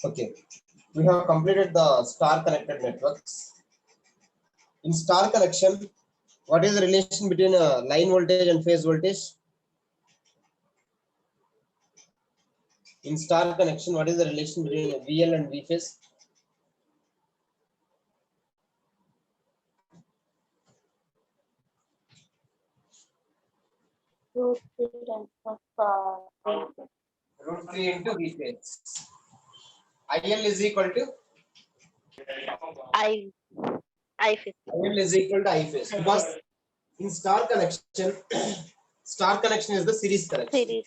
Okay, we have completed the star connected networks. In star connection, what is the relation between line voltage and phase voltage? In star connection, what is the relation between VL and V phase? Root 3 into V phase. IL is equal to I phase. IL is equal to I phase, because in star connection, star connection is the series connection. Series.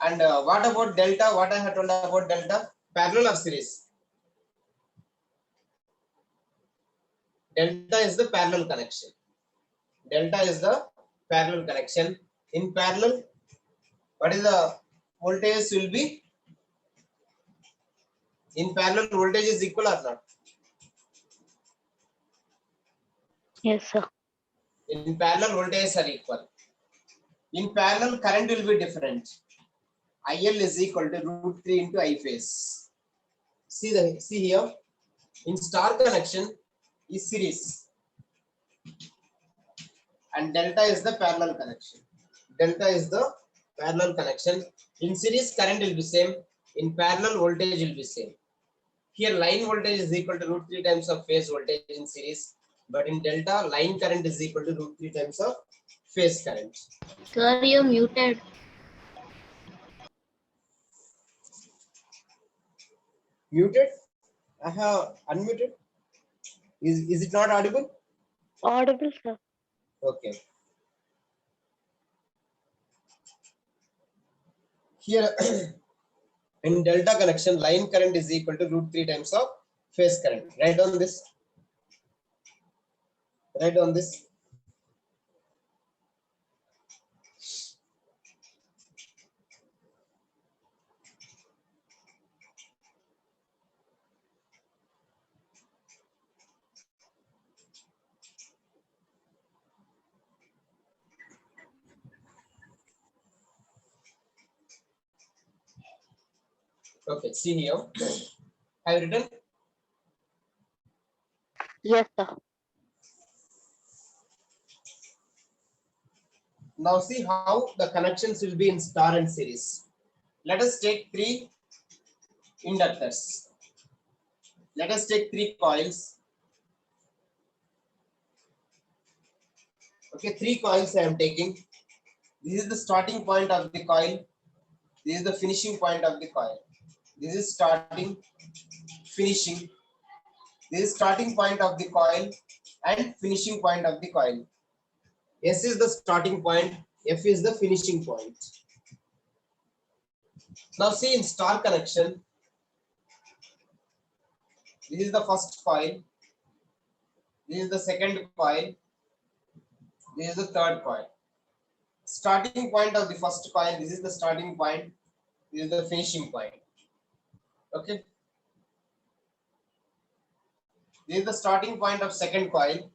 And what about delta? What I have told about delta? Parallel or series? Delta is the parallel connection. Delta is the parallel connection. In parallel, what is the voltage will be? In parallel, voltage is equal or not? Yes, sir. In parallel, voltages are equal. In parallel, current will be different. IL is equal to root 3 into I phase. See here. In star connection is series, and delta is the parallel connection. Delta is the parallel connection. In series, current will be same. In parallel, voltage will be same. Here, line voltage is equal to root 3 times of phase voltage in series, but in delta, line current is equal to root 3 times of phase current. Sir, you're muted. Muted? I have unmuted. Is it not audible? Audible, sir. Okay. Here, in delta connection, line current is equal to root 3 times of phase current. Write on this. Write on this. Okay, see here. I have written. Yes, sir. Now see how the connections will be in star and series. Let us take 3 inductors. Let us take 3 coils. Okay, 3 coils I am taking. This is the starting point of the coil. This is the finishing point of the coil. This is starting, finishing. This is starting point of the coil and finishing point of the coil. S is the starting point, F is the finishing point. Now see in star connection, this is the first coil, this is the second coil, this is the third coil. Starting point of the first coil, this is the starting point, this is the finishing point. Okay. This is the starting point of second coil.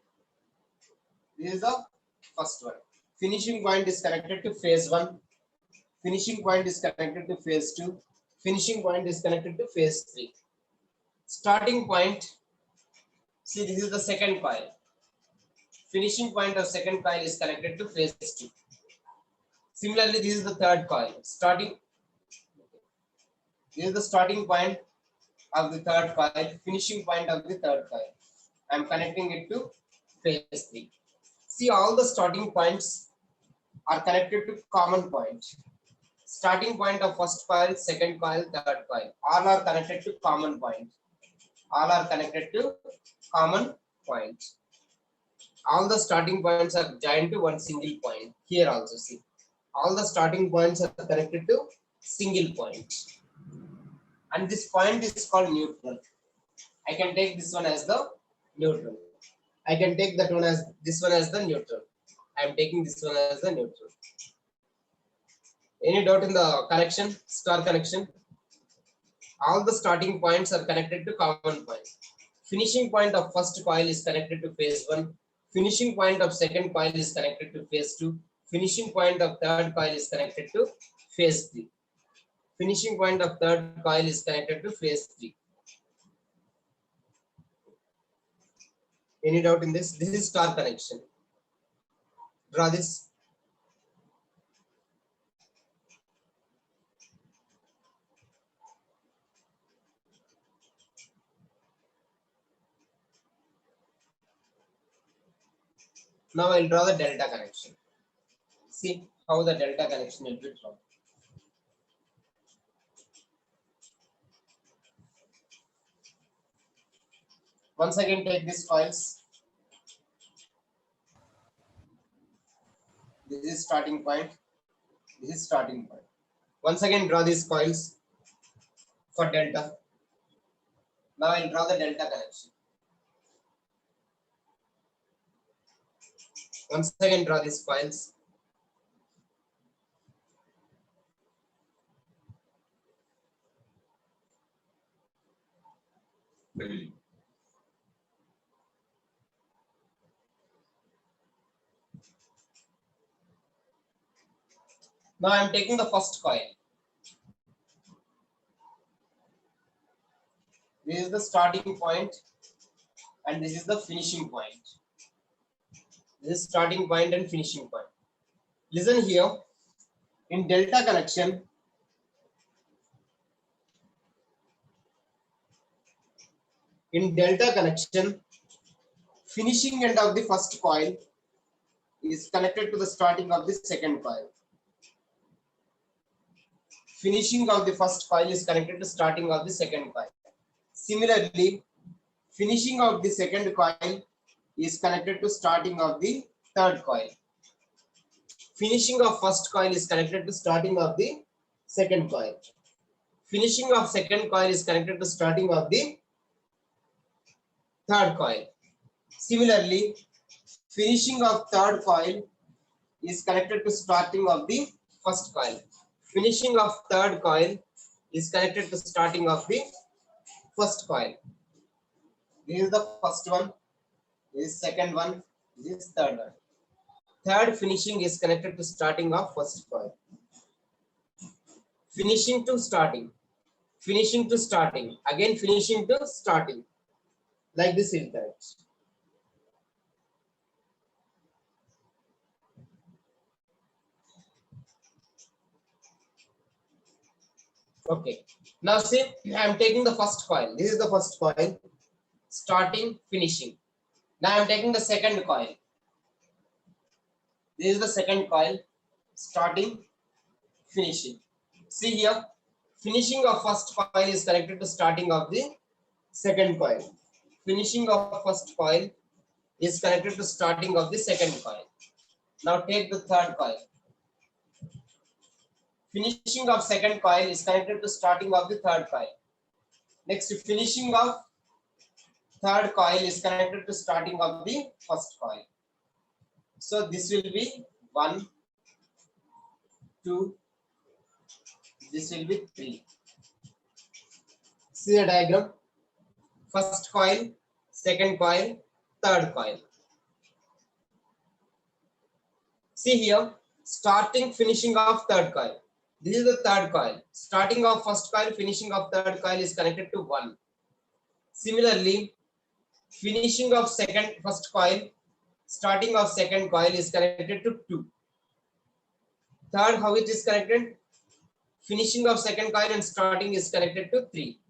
This is the first one. Finishing point is connected to phase 1. Finishing point is connected to phase 2. Finishing point is connected to phase 3. Starting point, see this is the second coil. Finishing point of second coil is connected to phase 2. Similarly, this is the third coil. This is the starting point of the third coil, finishing point of the third coil. I am connecting it to phase 3. See, all the starting points are connected to common point. Starting point of first coil, second coil, third coil. All are connected to common point. All are connected to common point. All the starting points are joined to one single point. Here also see. All the starting points are connected to single point. And this point is called neutral. I can take this one as the neutral. I can take that one as this one as the neutral. I am taking this one as the neutral. Any doubt in the connection, star connection? All the starting points are connected to common point. Finishing point of first coil is connected to phase 1. Finishing point of second coil is connected to phase 2. Finishing point of third coil is connected to phase 3. Finishing point of third coil is connected to phase 3. Any doubt in this? This is star connection. Draw this. Now I'll draw the delta connection. See how the delta connection will be drawn. Once again, take these coils. This is starting point. This is starting point. Once again, draw these coils for delta. Now I'll draw the delta connection. Once again, draw these coils. Now I am taking the first coil. This is the starting point and this is the finishing point. This is starting point and finishing point. Listen here. In delta connection, finishing end of the first coil is connected to the starting of the second coil. Finishing of the first coil is connected to starting of the second coil. Similarly, finishing of the second coil is connected to starting of the third coil. Finishing of first coil is connected to starting of the second coil. Finishing of second coil is connected to starting of the third coil. Similarly, finishing of third coil is connected to starting of the first coil. Finishing of third coil is connected to starting of the first coil. This is the first one. This is second one. This is third one. Third finishing is connected to starting of first coil. Finishing to starting. Finishing to starting. Again finishing to starting. Like this is that. Okay. Now see, I am taking the first coil. This is the first coil. Starting, finishing. Now I am taking the second coil. This is the second coil. Starting, finishing. See here, finishing of first coil is connected to starting of the second coil. Finishing of first coil is connected to starting of the second coil. Now take the third coil. Finishing of second coil is connected to starting of the third coil. Next, finishing of third coil is connected to starting of the first coil. So this will be 1, 2, this will be 3. See the diagram. First coil, second coil, third coil. See here, starting, finishing of third coil. This is the third coil. Starting of first coil, finishing of third coil is connected to 1. Similarly, finishing of first coil, starting of second coil is connected to 2. Third, how it is connected? Finishing of second coil and starting is connected to 3.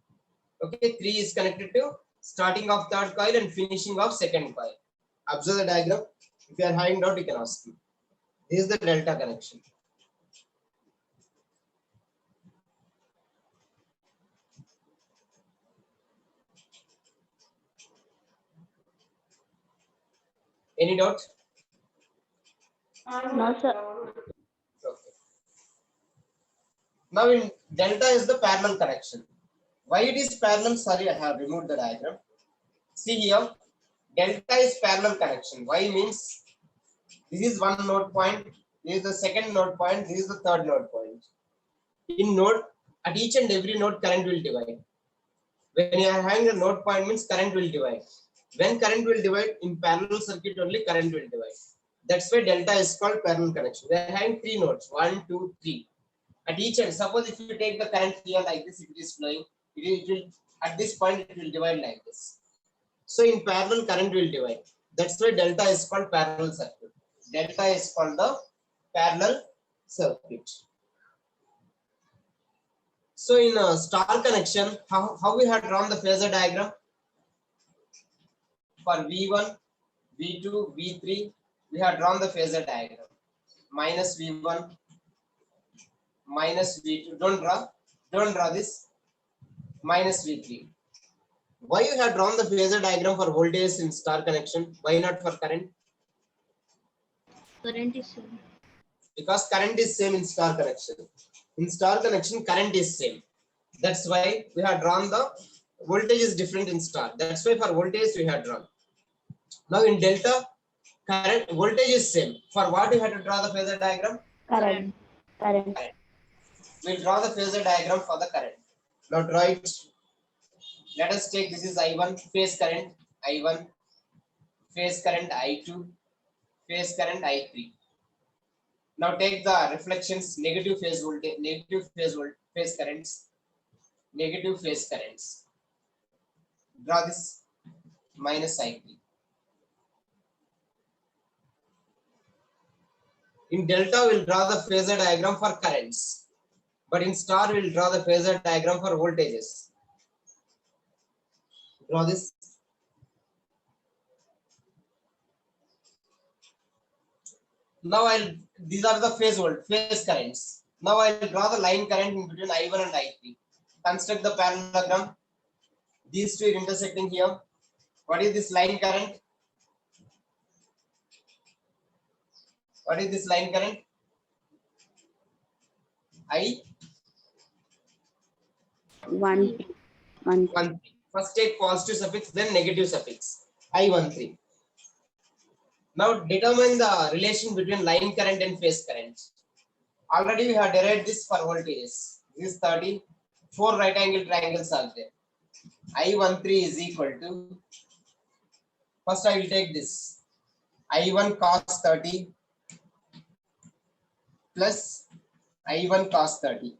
Okay, 3 is connected to starting of third coil and finishing of second coil. Observe the diagram. If you are having doubt, you can ask me. This is the delta connection. Any doubt? No, sir. Okay. Now in delta is the parallel connection. Why it is parallel? Sorry, I have removed the diagram. See here, delta is parallel connection. Why means this is one node point, this is the second node point, this is the third node point. In node, at each and every node, current will divide. When you are having a node point means current will divide. When current will divide, in parallel circuit only current will divide. That's why delta is called parallel connection. We are having 3 nodes, 1, 2, 3. at each end. Suppose if you take the current here like this, it is flowing. It will at this point it will divide like this. So in parallel, current will divide. That's why delta is called parallel circuit. Delta is called the parallel circuit. So in a star connection, how we have drawn the phasor diagram? For V1, V2, V3, we have drawn the phasor diagram. Minus V1, minus V2. Don't draw this. Minus V3. Why you have drawn the phasor diagram for voltage in star connection? Why not for current? Current is same. Because current is same in star connection. In star connection, current is same. That's why we have drawn the voltage is different in star. That's why for voltage we have drawn. Now in delta, current voltage is same. For what we have to draw the phasor diagram? Current. Current. We'll draw the phasor diagram for the current. Now draw it. Let us take this is I1 phase current, I1 phase current, I2 phase current, I3. Now take the reflections, negative phase voltage, phase currents, negative phase currents. Draw this minus I3. In delta, we'll draw the phasor diagram for currents, but in star, we'll draw the phasor diagram for voltages. Draw this. Now these are the phase currents. Now I'll draw the line current in between I1 and I3. Construct the parallelogram. These two are intersecting here. What is this line current? What is this line current? I 1. First take positive suffix, then negative suffix. I13. Now determine the relation between line current and phase current. Already we have derived this for voltages. This is 30. 4 right angle triangles are there. I13 is equal to, first I will take this. I1 cos 30 plus I1 cos 30.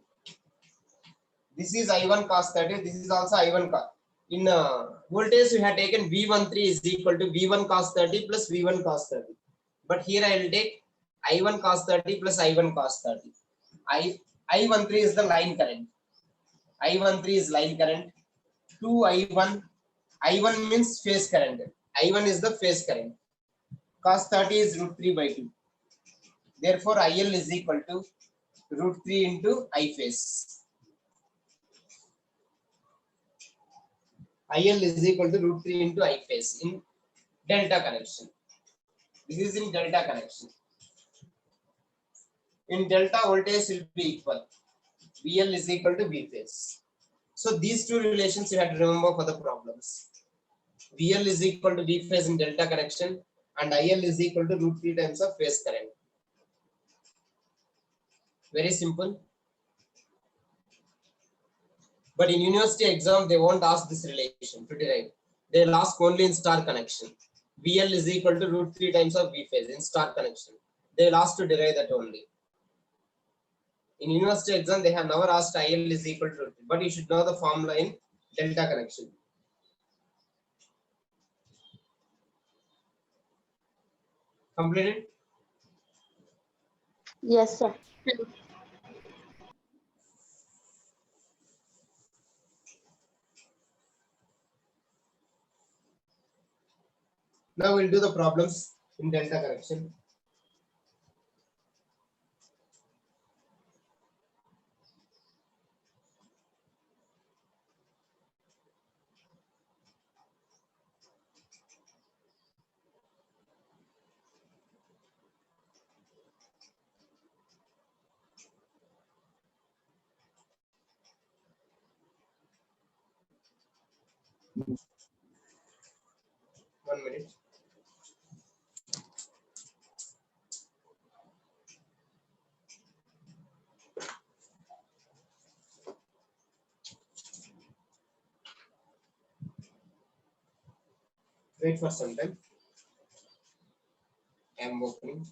This is I1 cos 30. This is also I1 cos. In voltage, we have taken V13 is equal to V1 cos 30 plus V1 cos 30. But here I will take I1 cos 30 plus I1 cos 30. I13 is the line current. I13 is line current. 2I1. I1 means phase current. I1 is the phase current. Cos 30 is root 3 by 2. Therefore, IL is equal to root 3 into I phase. IL is equal to root 3 into I phase in delta connection. This is in delta connection. In delta, voltage will be equal. VL is equal to V phase. So these two relations you have to remember for the problems. VL is equal to V phase in delta connection and IL is equal to root 3 times of phase current. Very simple. But in university exam, they won't ask this relation to derive. They'll ask only in star connection. VL is equal to root 3 times of V phase in star connection. They'll ask to derive that only. In university exam, they have never asked IL is equal to root 3, but you should know the formula in delta connection. Completed? Yes, sir. Now we'll do the problems in delta connection. One minute. Wait for some time. I am opening.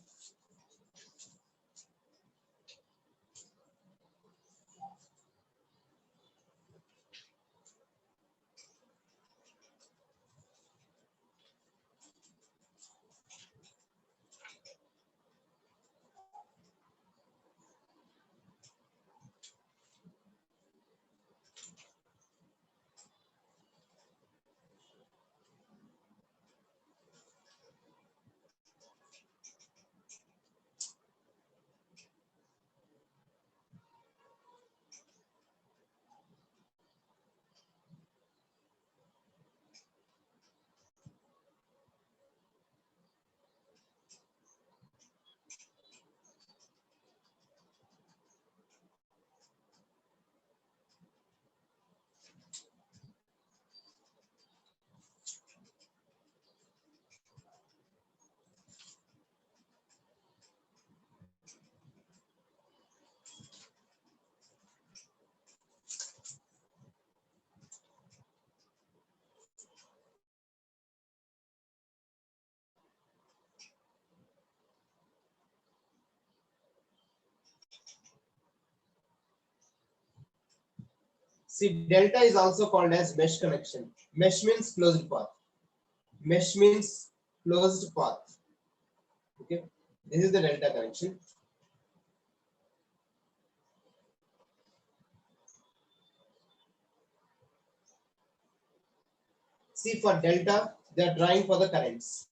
See, delta is also called as mesh connection. Mesh means closed path. Mesh means closed path. Okay, this is the delta connection. See, for delta, they are drawing for the currents.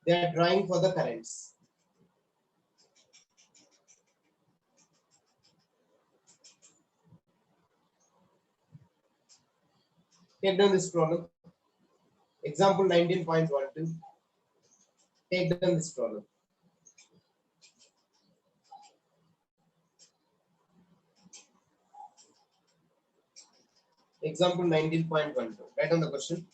They are drawing for the currents. Take down this problem. Example 19.12. Take down this problem. Example 19.12. Write down the question.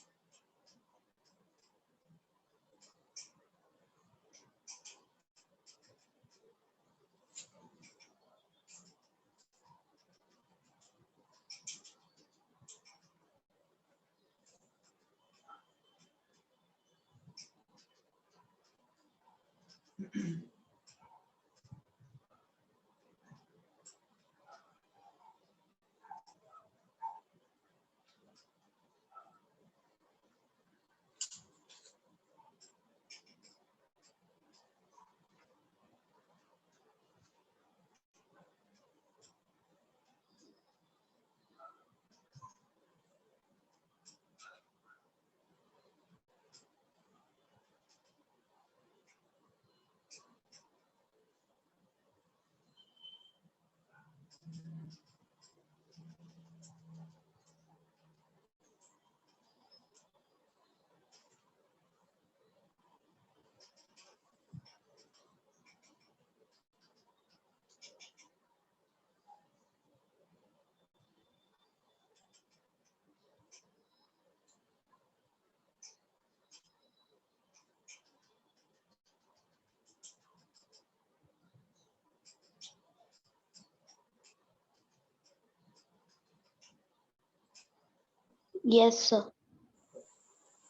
Yes, sir.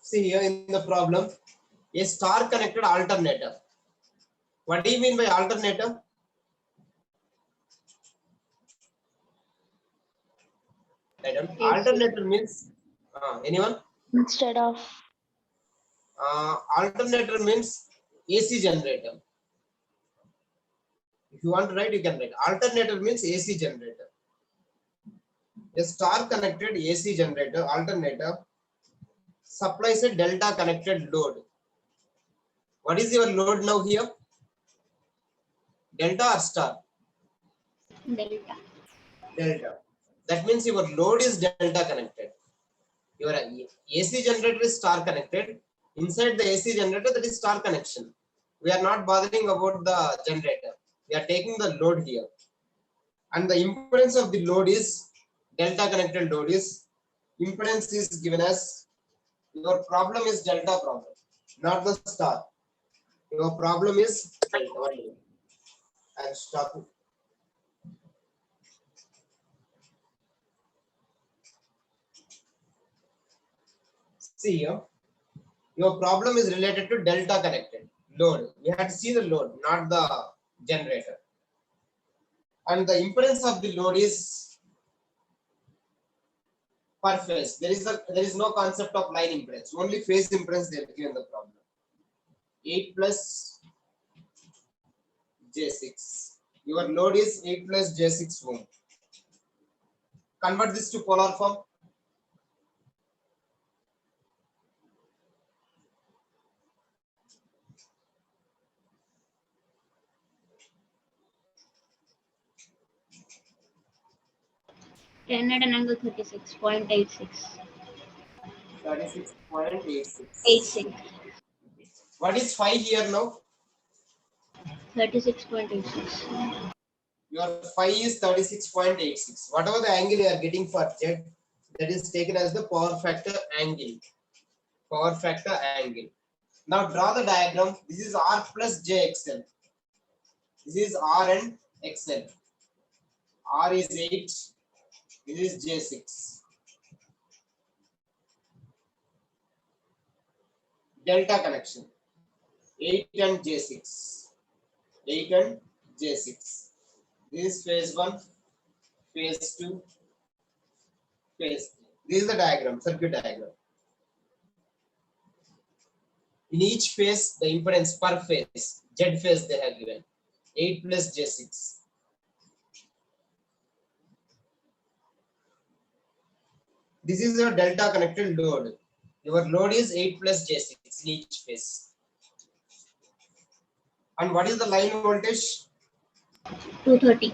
See here in the problem, a star connected alternator. What do you mean by alternator? Madam, alternator means anyone? Instead of Alternator means AC generator. If you want to write, you can write. Alternator means AC generator. A star connected AC generator alternator supplies a delta connected load. What is your load now here? Delta or star? delta. Delta. That means your load is delta connected. Your AC generator is star connected. Inside the AC generator, that is star connection. We are not bothering about the generator. We are taking the load here. And the impedance of the load is delta connected load is impedance is given as your problem is delta problem, not the star. Your problem is delta. And stop it. See here, your problem is related to delta connected load. We have to see the load, not the generator. And the impedance of the load is per phase. There is no concept of line impedance. Only phase impedance they have given the problem. 8 plus J6. Your load is 8 plus J6 ohm. Convert this to polar form. Ten at an angle 36.86. 36.86. 86. What is phi here now? 36.86. Your phi is 36.86. Whatever the angle you are getting for Z, that is taken as the power factor angle. Power factor angle. Now draw the diagram. This is R plus JXL. This is R and XL. R is 8. This is J6. Delta connection. 8 and J6. 8 and J6. This is phase 1, phase 2, phase 3. This is the diagram, circuit diagram. In each phase, the impedance per phase, Z phase they have given 8 plus J6. This is your delta connected load. Your load is 8 plus J6 in each phase. And what is the line voltage? 230.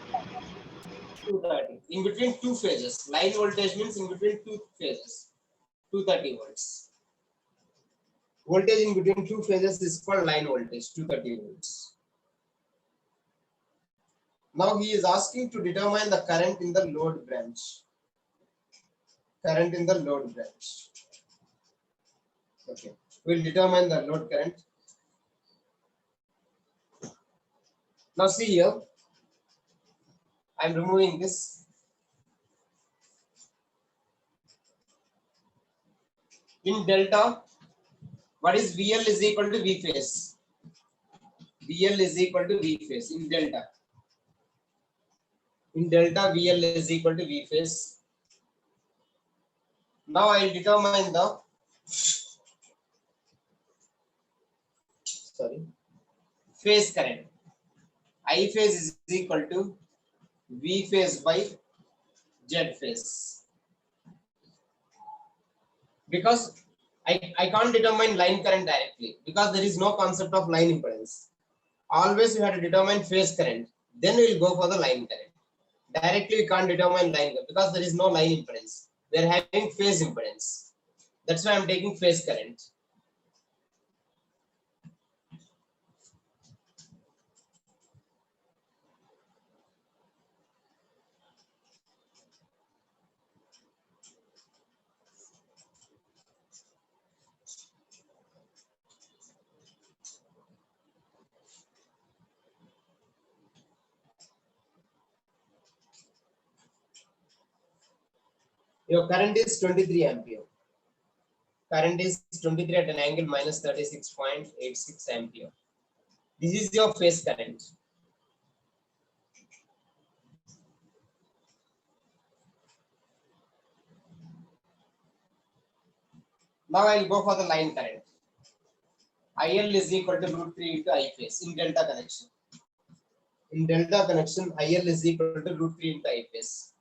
230. In between two phases. Line voltage means in between two phases. 230 volts. Voltage in between two phases is called line voltage, 230 volts. Now he is asking to determine the current in the load branch. Current in the load branch. Okay, we'll determine the load current. Now see here, I'm removing this. In delta, what is VL is equal to V phase? VL is equal to V phase in delta. In delta, VL is equal to V phase. Now I will determine the phase current. I phase is equal to V phase by Z phase. Because I can't determine line current directly because there is no concept of line impedance. Always you have to determine phase current. Then we will go for the line current. Directly we can't determine line current because there is no line impedance. We are having phase impedance. That's why I'm taking phase current. Your current is 23 ampere. Current is 23 at an angle minus 36.86 ampere. This is your phase current. Now I will go for the line current. IL is equal to root 3 into I phase in delta connection. In delta connection, IL is equal to root 3 into I phase.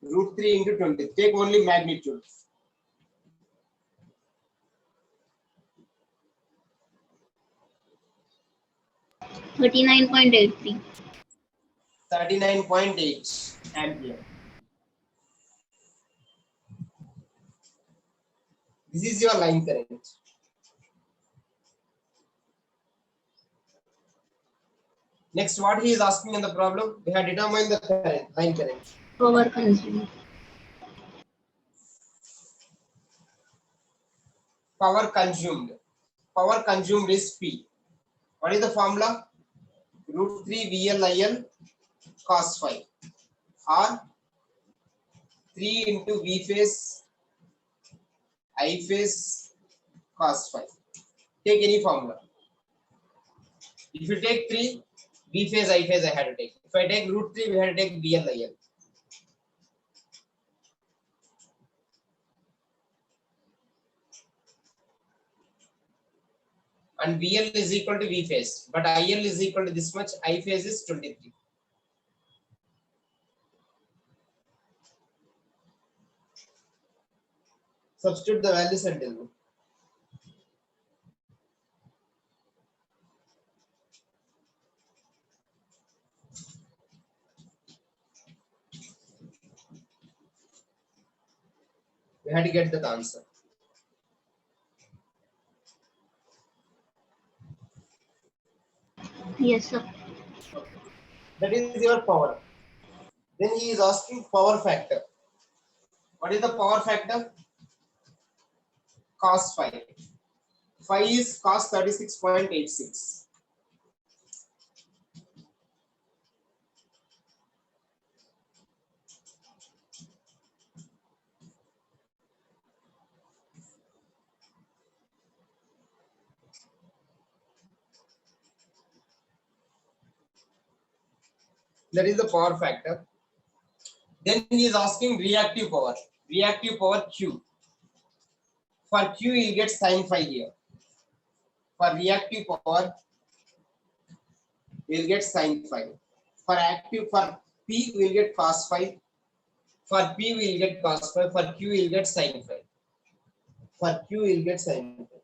Root 3 into 20. Take only magnitude. $39.83. 39.8 ampere. This is your line current. Next, what he is asking in the problem, we have determined the current, line current. Power consumed. Power consumed. Power consumed is P. What is the formula? Root 3 VLIL cos phi or 3 into V phase I phase cos phi. Take any formula. If you take 3, V phase I phase I had to take. If I take root 3, we had to take VLIL. And VL is equal to V phase, but IL is equal to this much. I phase is 23. Substitute the values and tell me. We had to get that answer. Yes, sir. That is your power. Then he is asking power factor. What is the power factor? Cos phi. Phi is cos 36.86. That is the power factor. Then he is asking reactive power. reactive power Q. For Q, you will get sin phi here. For reactive power, you will get sin phi. For P, we will get cos phi. For P, we will get cos phi. For Q, we will get sin phi. For Q, we will get sin phi.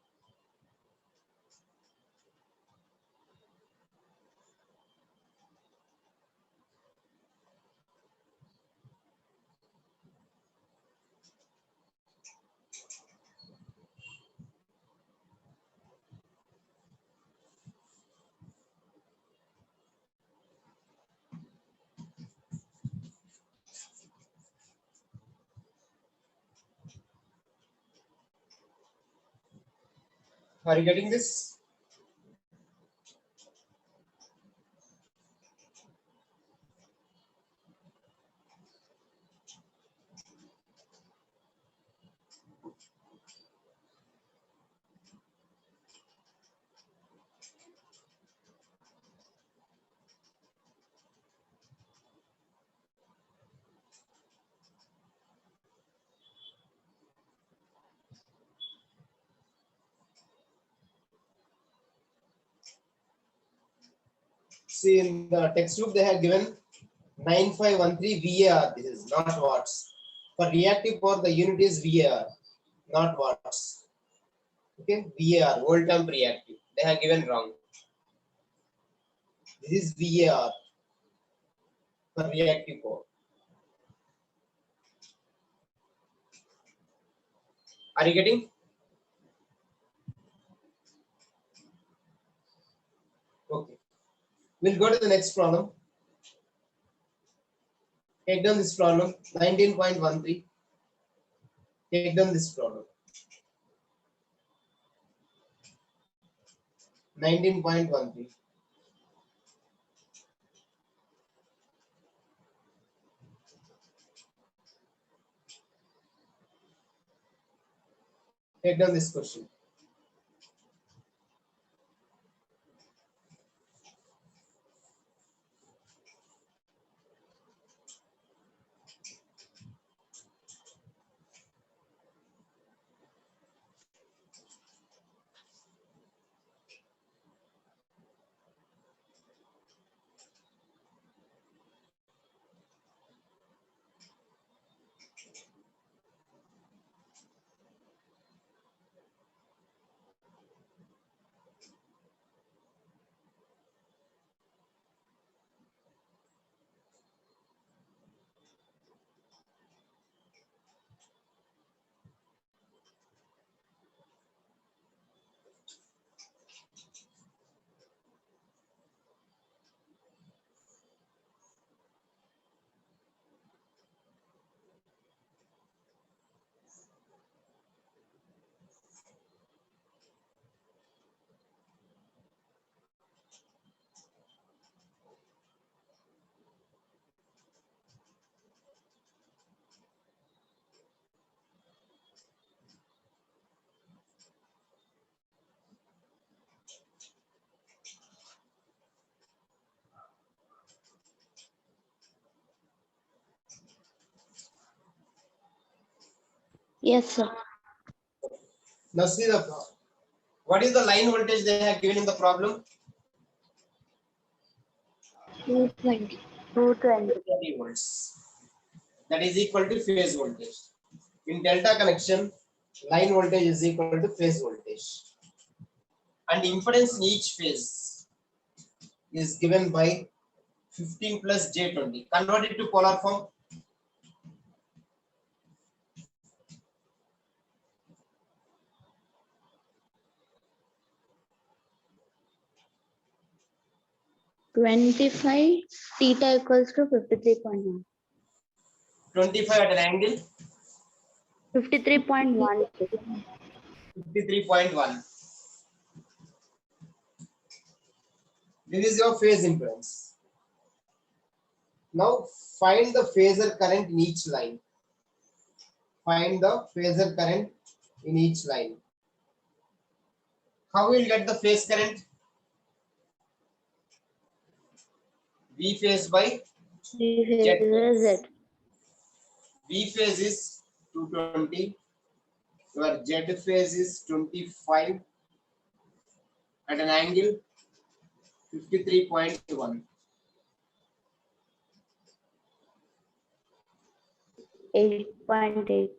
Are you getting this? See, in the textbook they have given 9513 VAR. This is not watts. For reactive power, the unit is VAR, not watts. Okay, VAR, volt amp reactive. They have given wrong. This is VAR for reactive power. Are you getting? Okay. We'll go to the next problem. Take down this problem, 19.13. Take down this problem. 19.13. Take down this question. Yes, sir. Now see the what is the line voltage they have given in the problem? 220. 220 volts. That is equal to phase voltage. In delta connection, line voltage is equal to phase voltage. And impedance in each phase is given by 15 plus J20. Convert it to polar form. Theta equals to 53.1. 25 at an angle. 53.1. 53.1. This is your phase impedance. Now find the phasor current in each line. Find the phasor current in each line. How will get the phase current? V phase by Z. Z. V phase is 220. Your Z phase is 25 at an angle 53.1. 8.8.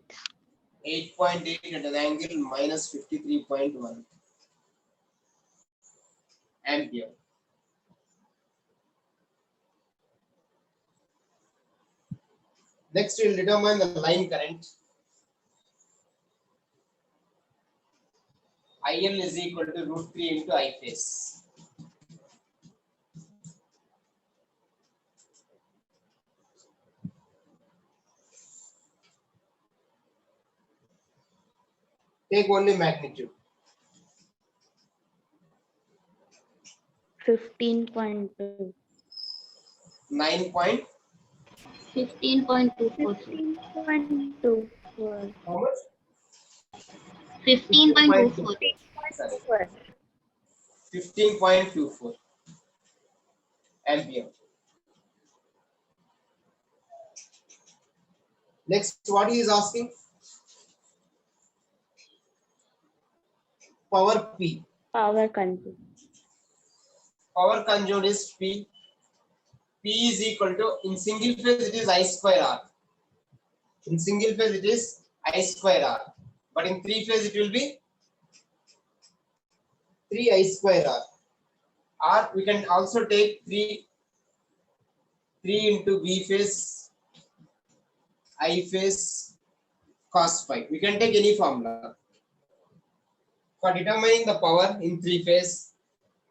8.8 at an angle minus 53.1 ampere. Next, we'll determine the line current. IL is equal to root 3 into I phase. Take only magnitude. 15.2. 9 point. 15.24. 15.24. How much? 15.24. Sorry. 15.24 ampere. Next, what he is asking? Power P. Power consumed. Power consumed is P. P is equal to, in single phase it is I square R. In single phase it is I square R. But in three phase it will be 3 I square R. R we can also take 3 into B phase, I phase, cos phi. We can take any formula. For determining the power in three phase,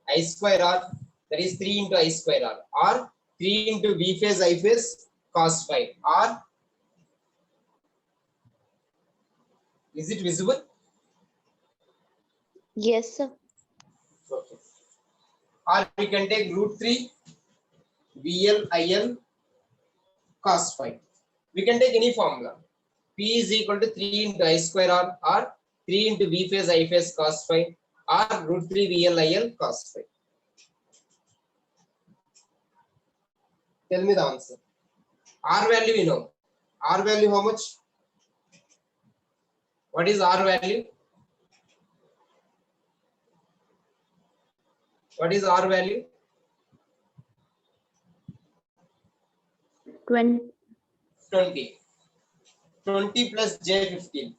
I square R, that is 3 into I square R, or 3 into B phase, I phase, cos phi, or is it visible? Yes, sir. Okay. Or we can take root 3 VL IL cos phi. We can take any formula. P is equal to 3 into I square R, or 3 into V phase I phase cos phi, or root 3 VL IL cos phi. Tell me the answer. R value we know. R value how much? What is R value? What is R value? 20. 20. 20 plus J15.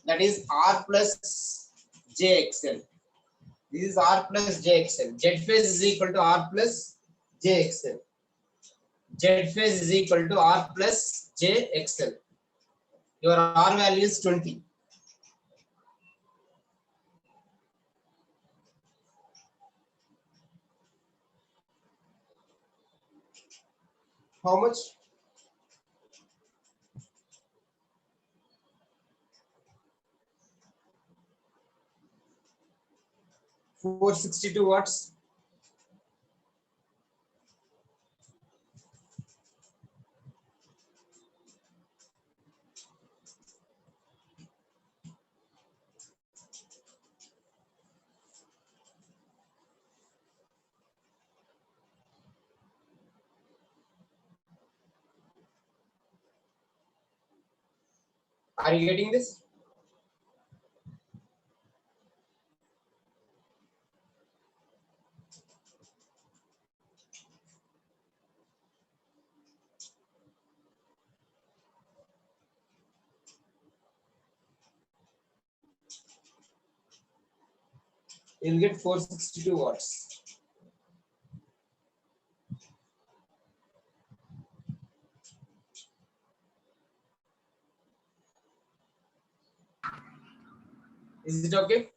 That is R plus JXL. This is R plus JXL. Z phase is equal to R plus JXL. Z phase is equal to R plus JXL. Your R value is 20. How much? $462 watts. Are you getting this? You'll get 462 watts. Is it okay?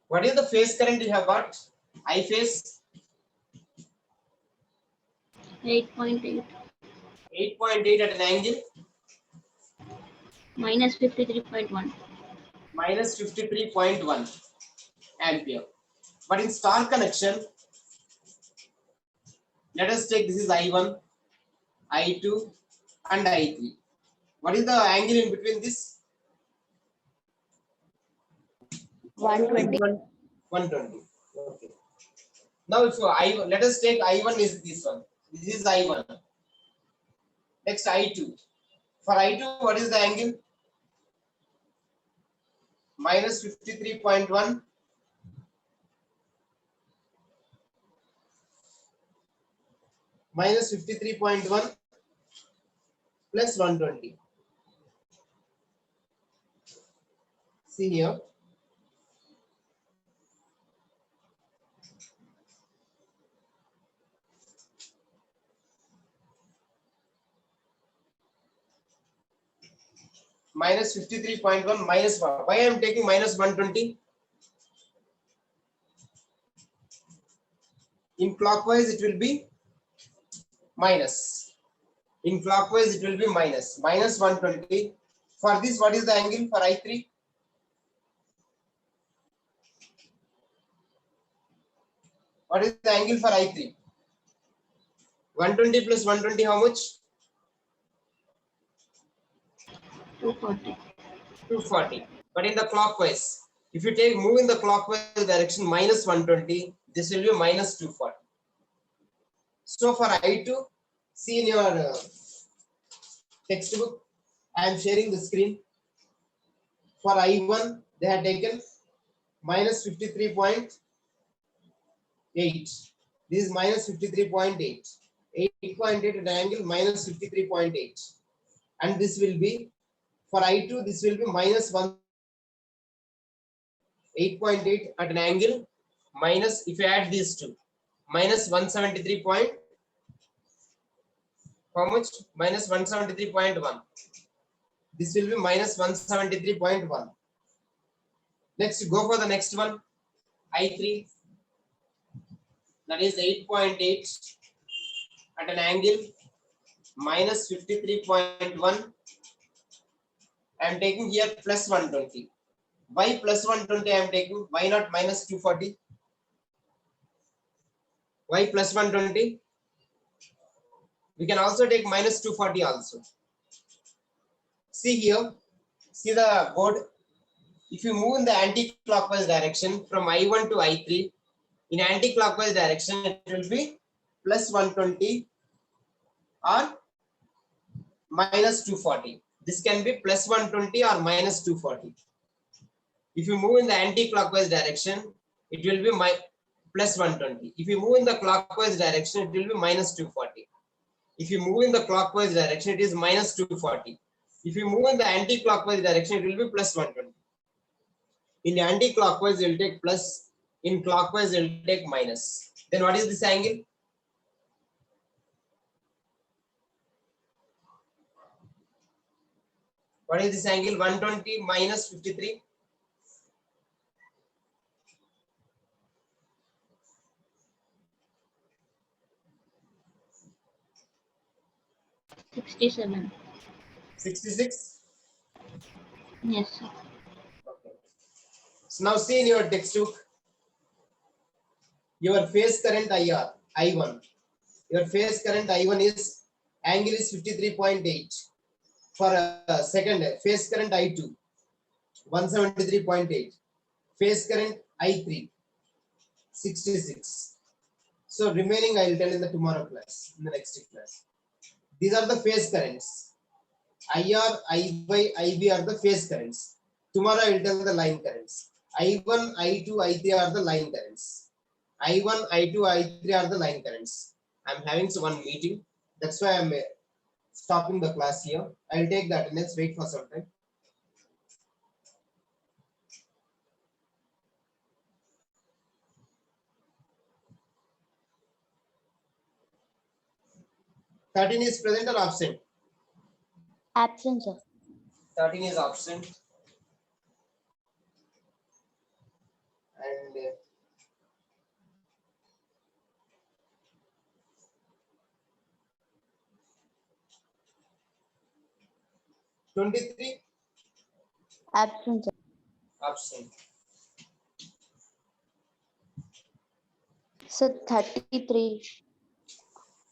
What is the phase current you have got? I phase 8.8 8.8 at an angle minus 53.1. minus 53.1 ampere. But in star connection, let us take this is I1, I2, and I3. What is the angle in between this? 120. 120. Okay. Now, if let us take I1 is this one. This is I1. Next I2. For I2, what is the angle? Minus 53.1 minus 53.1 plus 120. See here. Minus 53.1 minus 1. Why I am taking minus 120? In clockwise, it will be minus. In clockwise, it will be minus. Minus 120. For this, what is the angle for I3? What is the angle for I3? 120 plus 120, how much? 240. 240. But in the clockwise, if you take move in the clockwise direction minus 120, this will be minus 240. So for I2, see in your textbook, I am sharing the screen. For I1, they had taken minus 53.8. This is minus 53.8. 8.8 at an angle minus 53.8. And this will be, for I2, this will be minus 8.8 at an angle minus, if you add these two, minus 173 point, how much? Minus 173.1. This will be minus 173.1. Next, go for the next one. I3, that is 8.8 at an angle minus 53.1. I am taking here plus 120. Why plus 120 I am taking? Why not minus 240? Why plus 120? We can also take minus 240 also. See here, see the board. If you move in the anti-clockwise direction from I1 to I3, in anti-clockwise direction, it will be plus 120 or minus 240. This can be plus 120 or minus 240. If you move in the anti-clockwise direction, it will be plus 120. If you move in the clockwise direction, it will be minus 240. If you move in the clockwise direction, it is minus 240. If you move in the anti-clockwise direction, it will be plus 120. In anti-clockwise, you will take plus. In clockwise, you will take minus. Then what is this angle? What is this angle? 120 minus 53. 67. 66. Yes, sir. Okay. So now see in your textbook, your phase current IR, I1. Your phase current I1 is, angle is 53.8. For a second, phase current I2, 173.8. Phase current I3, 66. So remaining I will tell in the tomorrow class, in the next class. These are the phase currents. IR, IY, IB are the phase currents. Tomorrow I will tell the line currents. I1, I2, I3 are the line currents. I1, I2, I3 are the line currents. I am having one meeting. That's why I am stopping the class here. I will take the attendance. Wait for some time. $13 is present or absent? Absent, sir. 13 is absent. and 23 Absent, sir. absent. Sir, 33.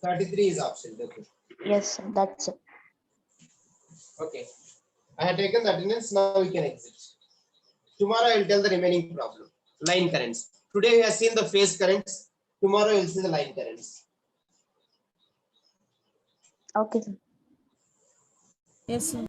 33 is absent. Okay. Yes, sir. That's it. Okay. I have taken the attendance. Now we can exit. Tomorrow I will tell the remaining problem. Line currents. Today we have seen the phase currents. Tomorrow we will see the line currents. Okay, sir. Yes, sir.